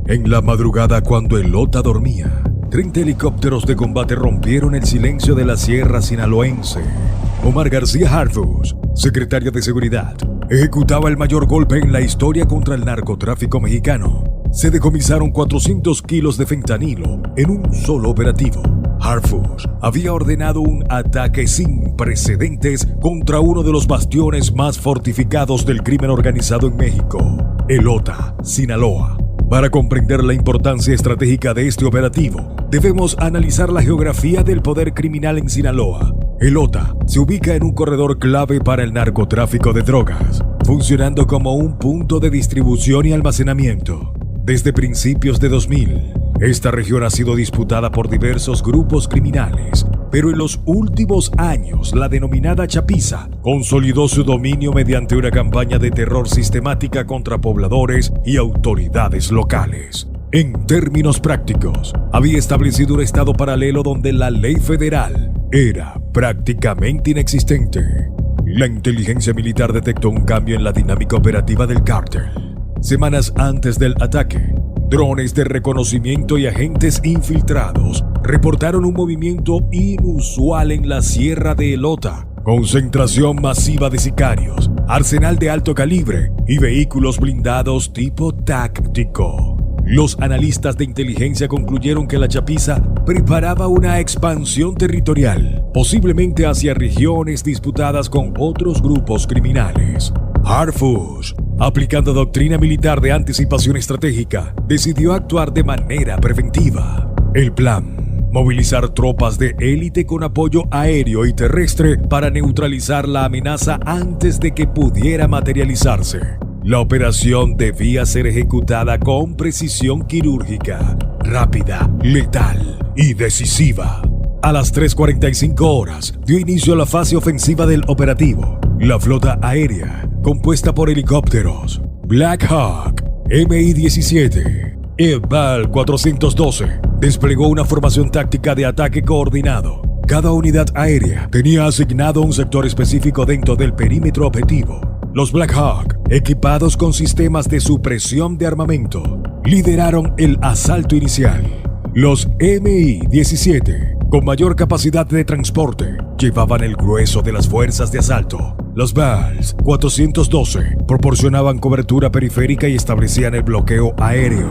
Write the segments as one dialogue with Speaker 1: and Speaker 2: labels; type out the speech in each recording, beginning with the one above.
Speaker 1: En la madrugada, cuando el Lota dormía, 30 helicópteros de combate rompieron el silencio de la sierra sinaloense. Omar García Harfuch, secretario de Seguridad, ejecutaba el mayor golpe en la historia contra el narcotráfico mexicano. Se decomisaron 400 kilos de fentanilo en un solo operativo. Harfuch había ordenado un ataque sin precedentes contra uno de los bastiones más fortificados del crimen organizado en México, Elota, Sinaloa. Para comprender la importancia estratégica de este operativo, debemos analizar la geografía del poder criminal en Sinaloa. Elota se ubica en un corredor clave para el narcotráfico de drogas, funcionando como un punto de distribución y almacenamiento. Desde principios de 2000, esta región ha sido disputada por diversos grupos criminales, pero en los últimos años la denominada Chapiza consolidó su dominio mediante una campaña de terror sistemática contra pobladores y autoridades locales. En términos prácticos, había establecido un estado paralelo donde la ley federal era prácticamente inexistente. La inteligencia militar detectó un cambio en la dinámica operativa del cártel. Semanas antes del ataque, drones de reconocimiento y agentes infiltrados reportaron un movimiento inusual en la sierra de Elota. Concentración masiva de sicarios, arsenal de alto calibre y vehículos blindados tipo táctico. Los analistas de inteligencia concluyeron que la Chapiza preparaba una expansión territorial, posiblemente hacia regiones disputadas con otros grupos criminales. Harfuch, aplicando doctrina militar de anticipación estratégica, decidió actuar de manera preventiva. El plan: movilizar tropas de élite con apoyo aéreo y terrestre para neutralizar la amenaza antes de que pudiera materializarse. La operación debía ser ejecutada con precisión quirúrgica, rápida, letal y decisiva. A las 3:45 horas dio inicio a la fase ofensiva del operativo. La flota aérea, compuesta por helicópteros Black Hawk, Mi-17 y Bal 412, desplegó una formación táctica de ataque coordinado. Cada unidad aérea tenía asignado un sector específico dentro del perímetro objetivo. Los Black Hawk, equipados con sistemas de supresión de armamento, lideraron el asalto inicial. Los Mi-17, con mayor capacidad de transporte, llevaban el grueso de las fuerzas de asalto. Los Bals 412 proporcionaban cobertura periférica y establecían el bloqueo aéreo.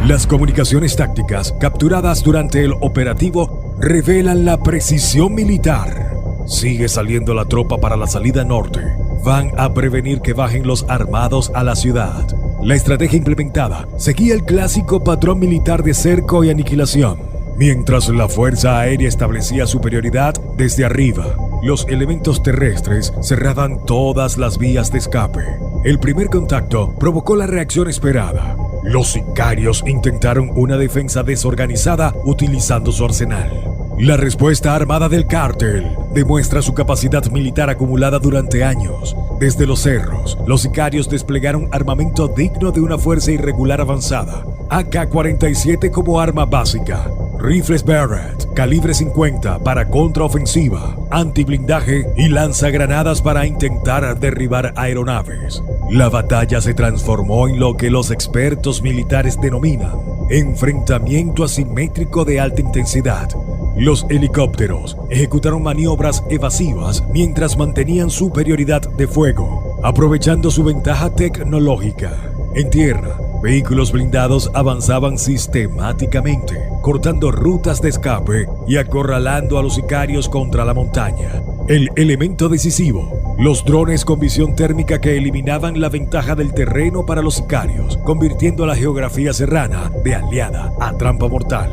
Speaker 1: Las comunicaciones tácticas capturadas durante el operativo revelan la precisión militar. Sigue saliendo la tropa para la salida norte. Van a prevenir que bajen los armados a la ciudad. La estrategia implementada seguía el clásico patrón militar de cerco y aniquilación. Mientras la fuerza aérea establecía superioridad desde arriba, los elementos terrestres cerraban todas las vías de escape. El primer contacto provocó la reacción esperada. Los sicarios intentaron una defensa desorganizada utilizando su arsenal. La respuesta armada del cártel demuestra su capacidad militar acumulada durante años. Desde los cerros, los sicarios desplegaron armamento digno de una fuerza irregular avanzada. AK-47 como arma básica, rifles Barrett, calibre 50 para contraofensiva, antiblindaje y lanzagranadas para intentar derribar aeronaves. La batalla se transformó en lo que los expertos militares denominan enfrentamiento asimétrico de alta intensidad. Los helicópteros ejecutaron maniobras evasivas mientras mantenían superioridad de fuego, aprovechando su ventaja tecnológica. En tierra, vehículos blindados avanzaban sistemáticamente, cortando rutas de escape y acorralando a los sicarios contra la montaña. El elemento decisivo: los drones con visión térmica que eliminaban la ventaja del terreno para los sicarios, convirtiendo la geografía serrana de aliada a trampa mortal.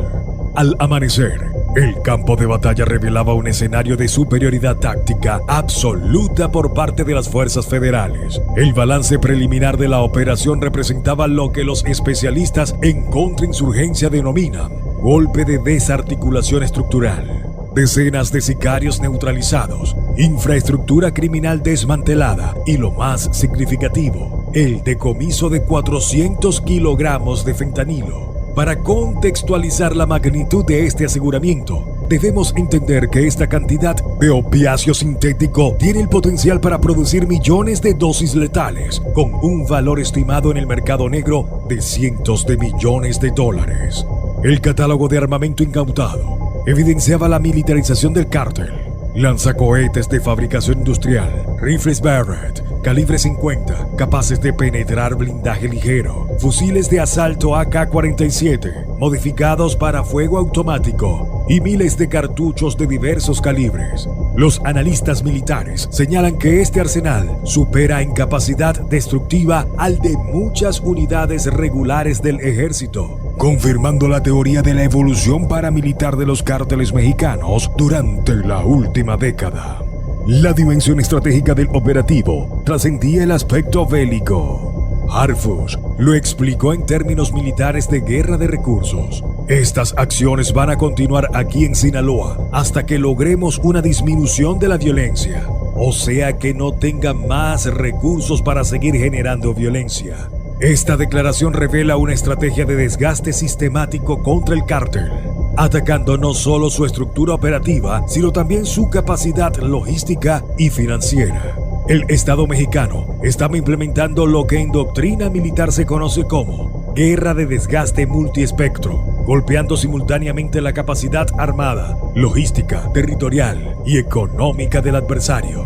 Speaker 1: Al amanecer, el campo de batalla revelaba un escenario de superioridad táctica absoluta por parte de las fuerzas federales. El balance preliminar de la operación representaba lo que los especialistas en contrainsurgencia denominan golpe de desarticulación estructural. Decenas de sicarios neutralizados, infraestructura criminal desmantelada y, lo más significativo, el decomiso de 400 kilogramos de fentanilo. Para contextualizar la magnitud de este aseguramiento, debemos entender que esta cantidad de opiáceo sintético tiene el potencial para producir millones de dosis letales, con un valor estimado en el mercado negro de cientos de millones de dólares. El catálogo de armamento incautado evidenciaba la militarización del cártel. Lanzacohetes de fabricación industrial, rifles Barrett, calibre 50, capaces de penetrar blindaje ligero, fusiles de asalto AK-47, modificados para fuego automático y miles de cartuchos de diversos calibres. Los analistas militares señalan que este arsenal supera en capacidad destructiva al de muchas unidades regulares del ejército, confirmando la teoría de la evolución paramilitar de los cárteles mexicanos durante la última década. La dimensión estratégica del operativo trascendía el aspecto bélico. Harfush lo explicó en términos militares de guerra de recursos. Estas acciones van a continuar aquí en Sinaloa hasta que logremos una disminución de la violencia, o sea que no tengan más recursos para seguir generando violencia. Esta declaración revela una estrategia de desgaste sistemático contra el cártel, atacando no solo su estructura operativa, sino también su capacidad logística y financiera. El Estado mexicano estaba implementando lo que en doctrina militar se conoce como guerra de desgaste multiespectro, golpeando simultáneamente la capacidad armada, logística, territorial y económica del adversario.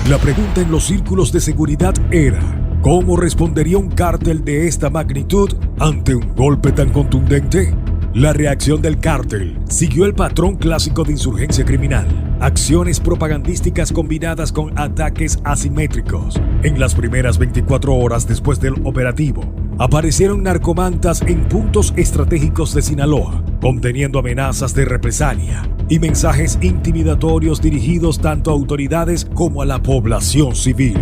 Speaker 1: La pregunta en los círculos de seguridad era: ¿cómo respondería un cártel de esta magnitud ante un golpe tan contundente? La reacción del cártel siguió el patrón clásico de insurgencia criminal: acciones propagandísticas combinadas con ataques asimétricos. En las primeras 24 horas después del operativo, aparecieron narcomantas en puntos estratégicos de Sinaloa, conteniendo amenazas de represalia y mensajes intimidatorios dirigidos tanto a autoridades como a la población civil.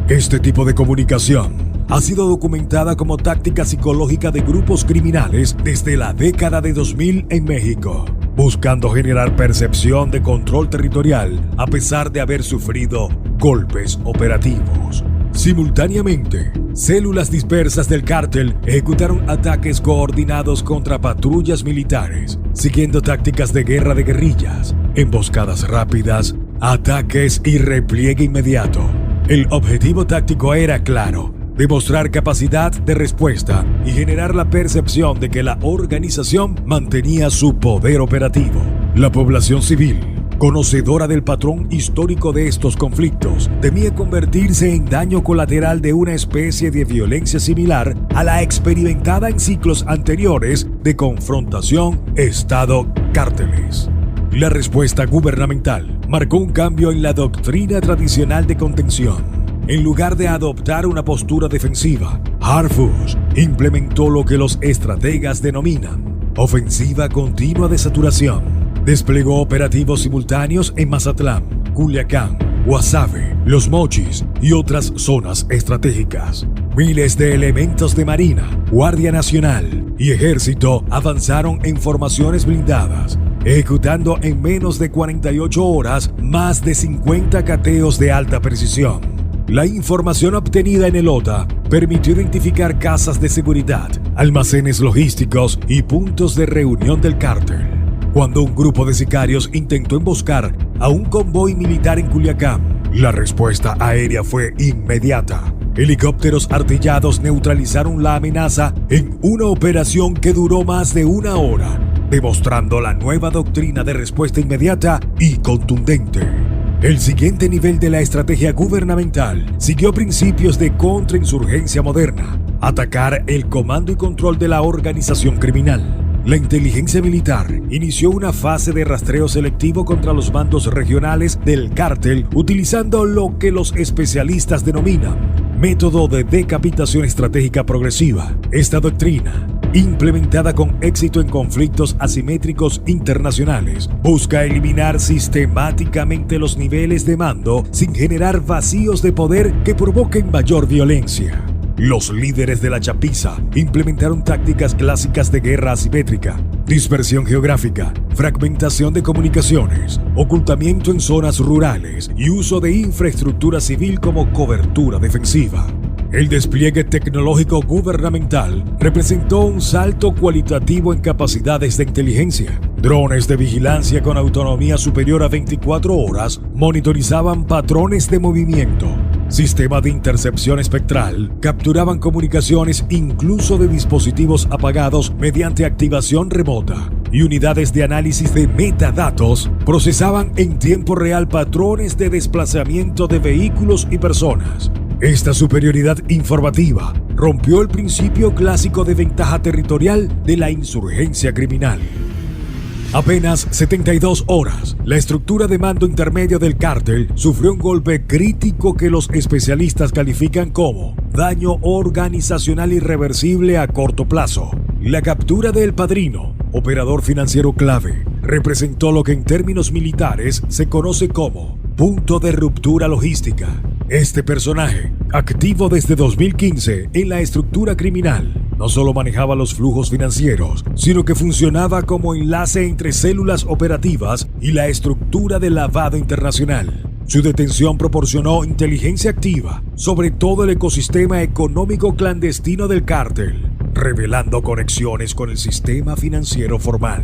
Speaker 1: Este tipo de comunicación ha sido documentada como táctica psicológica de grupos criminales desde la década de 2000 en México, buscando generar percepción de control territorial a pesar de haber sufrido golpes operativos. Simultáneamente, células dispersas del cártel ejecutaron ataques coordinados contra patrullas militares, siguiendo tácticas de guerra de guerrillas, emboscadas rápidas, ataques y repliegue inmediato. El objetivo táctico era claro: demostrar capacidad de respuesta y generar la percepción de que la organización mantenía su poder operativo. La población civil, conocedora del patrón histórico de estos conflictos, temía convertirse en daño colateral de una especie de violencia similar a la experimentada en ciclos anteriores de confrontación Estado-cárteles. La respuesta gubernamental marcó un cambio en la doctrina tradicional de contención. En lugar de adoptar una postura defensiva, Harfush implementó lo que los estrategas denominan ofensiva continua de saturación. Desplegó operativos simultáneos en Mazatlán, Culiacán, Guasave, Los Mochis y otras zonas estratégicas. Miles de elementos de Marina, Guardia Nacional y Ejército avanzaron en formaciones blindadas, ejecutando en menos de 48 horas más de 50 cateos de alta precisión. La información obtenida en el OTA permitió identificar casas de seguridad, almacenes logísticos y puntos de reunión del cártel. Cuando un grupo de sicarios intentó emboscar a un convoy militar en Culiacán, la respuesta aérea fue inmediata. Helicópteros artillados neutralizaron la amenaza en una operación que duró más de una hora, demostrando la nueva doctrina de respuesta inmediata y contundente. El siguiente nivel de la estrategia gubernamental siguió principios de contrainsurgencia moderna: atacar el comando y control de la organización criminal. La inteligencia militar inició una fase de rastreo selectivo contra los mandos regionales del cártel, utilizando lo que los especialistas denominan método de decapitación estratégica progresiva. Esta doctrina, implementada con éxito en conflictos asimétricos internacionales, busca eliminar sistemáticamente los niveles de mando sin generar vacíos de poder que provoquen mayor violencia. Los líderes de la chapiza implementaron tácticas clásicas de guerra asimétrica: dispersión geográfica, fragmentación de comunicaciones, ocultamiento en zonas rurales y uso de infraestructura civil como cobertura defensiva. El despliegue tecnológico gubernamental representó un salto cualitativo en capacidades de inteligencia. Drones de vigilancia con autonomía superior a 24 horas monitorizaban patrones de movimiento. Sistemas de intercepción espectral capturaban comunicaciones incluso de dispositivos apagados mediante activación remota. Y unidades de análisis de metadatos procesaban en tiempo real patrones de desplazamiento de vehículos y personas. Esta superioridad informativa rompió el principio clásico de ventaja territorial de la insurgencia criminal. Apenas 72 horas, la estructura de mando intermedio del cártel sufrió un golpe crítico que los especialistas califican como daño organizacional irreversible a corto plazo. La captura de El Padrino, operador financiero clave, representó lo que en términos militares se conoce como punto de ruptura logística. Este personaje, activo desde 2015 en la estructura criminal, no solo manejaba los flujos financieros, sino que funcionaba como enlace entre células operativas y la estructura de lavado internacional. Su detención proporcionó inteligencia activa sobre todo el ecosistema económico clandestino del cártel, revelando conexiones con el sistema financiero formal.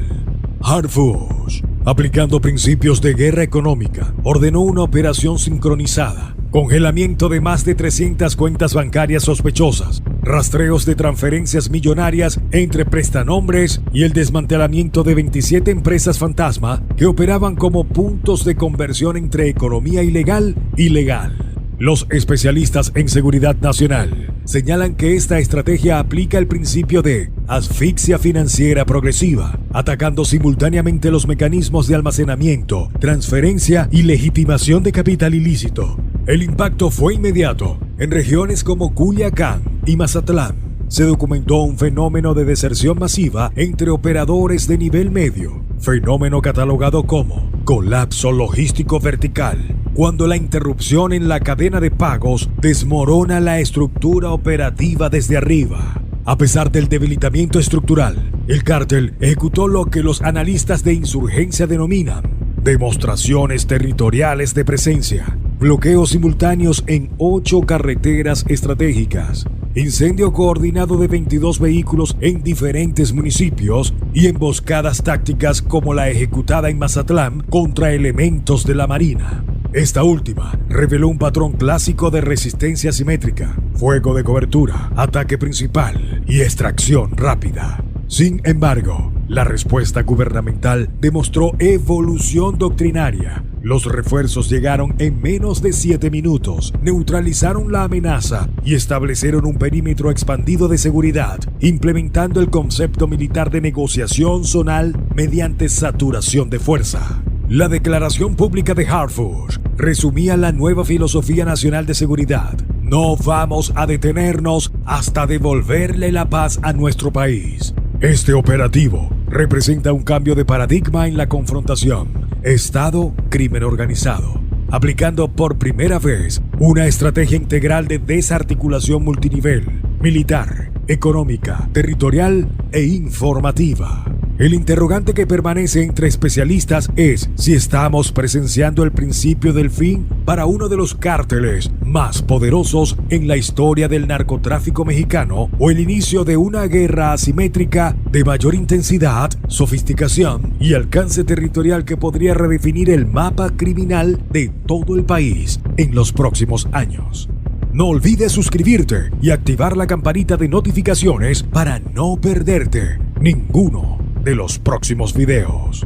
Speaker 1: Harfush, aplicando principios de guerra económica, ordenó una operación sincronizada, congelamiento de más de 300 cuentas bancarias sospechosas, rastreos de transferencias millonarias entre prestanombres y el desmantelamiento de 27 empresas fantasma que operaban como puntos de conversión entre economía ilegal y legal. Los especialistas en seguridad nacional señalan que esta estrategia aplica el principio de asfixia financiera progresiva, atacando simultáneamente los mecanismos de almacenamiento, transferencia y legitimación de capital ilícito. El impacto fue inmediato. En regiones como Culiacán y Mazatlán se documentó un fenómeno de deserción masiva entre operadores de nivel medio, fenómeno catalogado como colapso logístico vertical, cuando la interrupción en la cadena de pagos desmorona la estructura operativa desde arriba. A pesar del debilitamiento estructural, el cártel ejecutó lo que los analistas de insurgencia denominan demostraciones territoriales de presencia, bloqueos simultáneos en 8 carreteras estratégicas, incendio coordinado de 22 vehículos en diferentes municipios y emboscadas tácticas como la ejecutada en Mazatlán contra elementos de la Marina. Esta última reveló un patrón clásico de resistencia simétrica, fuego de cobertura, ataque principal y extracción rápida. Sin embargo, la respuesta gubernamental demostró evolución doctrinaria. Los refuerzos llegaron en menos de 7 minutos, neutralizaron la amenaza y establecieron un perímetro expandido de seguridad, implementando el concepto militar de negociación zonal mediante saturación de fuerza. La declaración pública de Harfush resumía la nueva filosofía nacional de seguridad. No vamos a detenernos hasta devolverle la paz a nuestro país. Este operativo representa un cambio de paradigma en la confrontación Estado-crimen organizado, aplicando por primera vez una estrategia integral de desarticulación multinivel, militar, económica, territorial e informativa. El interrogante que permanece entre especialistas es si estamos presenciando el principio del fin para uno de los cárteles más poderosos en la historia del narcotráfico mexicano o el inicio de una guerra asimétrica de mayor intensidad, sofisticación y alcance territorial que podría redefinir el mapa criminal de todo el país en los próximos años. No olvides suscribirte y activar la campanita de notificaciones para no perderte ninguno de los próximos videos.